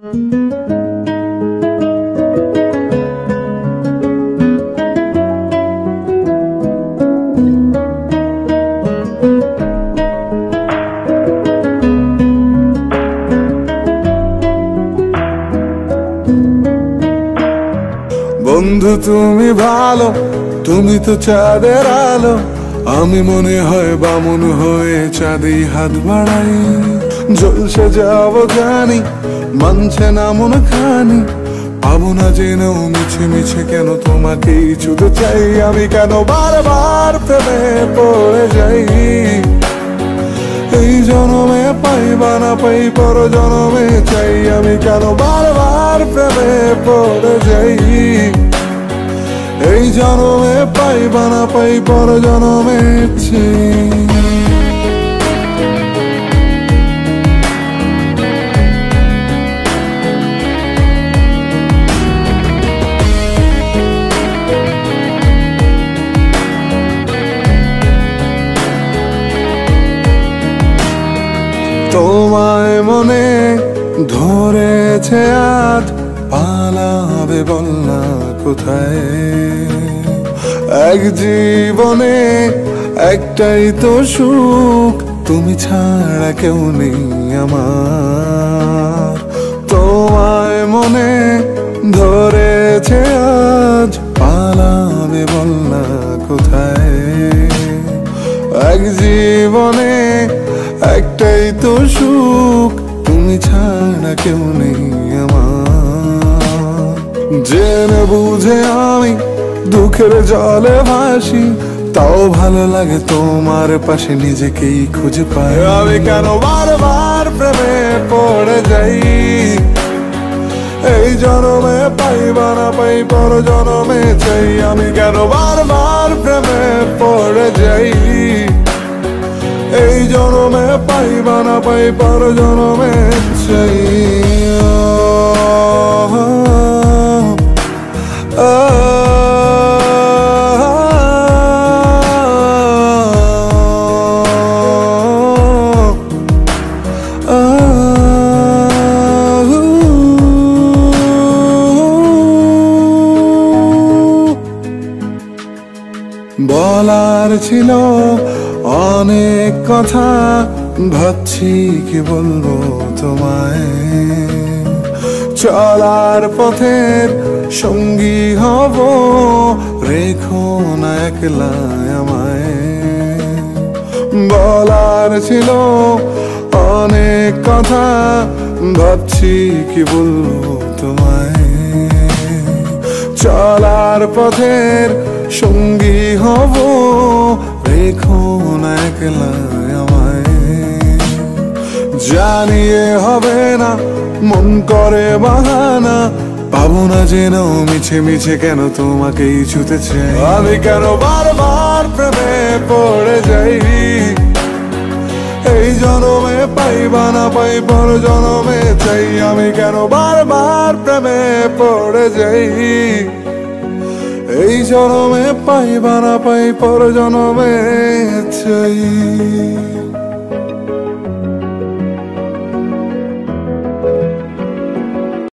বন্ধু তুমি ভালো, তুমি তো চাঁদের আলো, আমি মনে হয় বামুন হয়ে চাঁদে হাত বাড়াই। জলসে যাব জানি, মানছে না মন খানি, পাবো না জেনেও মিছে মিছে কেন তোমাকেই ছুঁতে চাই। আমি কেন বারবার প্রেমে পড়ে যাই, এই জনমে পাই বা না পাই পর জনমে চাই। আমি কেন বারবার প্রেমে পড়ে যাই, এই জনমে পাই বা না পাই পর জনমে চাই। তোমায় মনে ধরেছে আজ, পালাবে বল না কোথায়। এক জীবনে একটাই তো সুখ, তুমি ছাড়া কেউ নেই আমার। তোমায় মনে ধরেছে আজ, পালাবে বল না কোথায়। এক জীবনে একটাই তো সুখ, তুমি ছাড়া কেউ নেই আমার। জেনে বুঝে আমি দুঃখের জলে ভাসি, তাও ভালো লাগে তোমার পাশে নিজেকেই খুঁজে পাই। আমি কেন বারবার প্রেমে পড়ে যাই, এই জনমে পাই বা না পাই পর জনমে চাই। আমি কেন বারবার প্রেমে পড়ে যাই, এই জনমে পাই বা না পাই পর জনমে চাই। বলার ছিল অনেক কথা, ভাবছি কি বলবো তোমায়। চলার পথের সঙ্গী হব, রেখো না একলা আমায়। বলার ছিল অনেক কথা, ভাবছি কি বলবো তোমায়। চলার পথের সঙ্গী হব, রেখো না একলা আমায়। জানিয়ে হবে না, মন করে বাহানা, পাবো না জেনেও মিছে মিছে কেন তোমাকেই ছুঁতে চাই। আমি কেন বারবার প্রেমে পড়ে যাই, এই জনমে পাই বা না পাই পর জনমে চাই। আমি কেন বারবার প্রেমে পড়ে যাই, এই জনমে পাই বা না পাই পর জনমে চাই।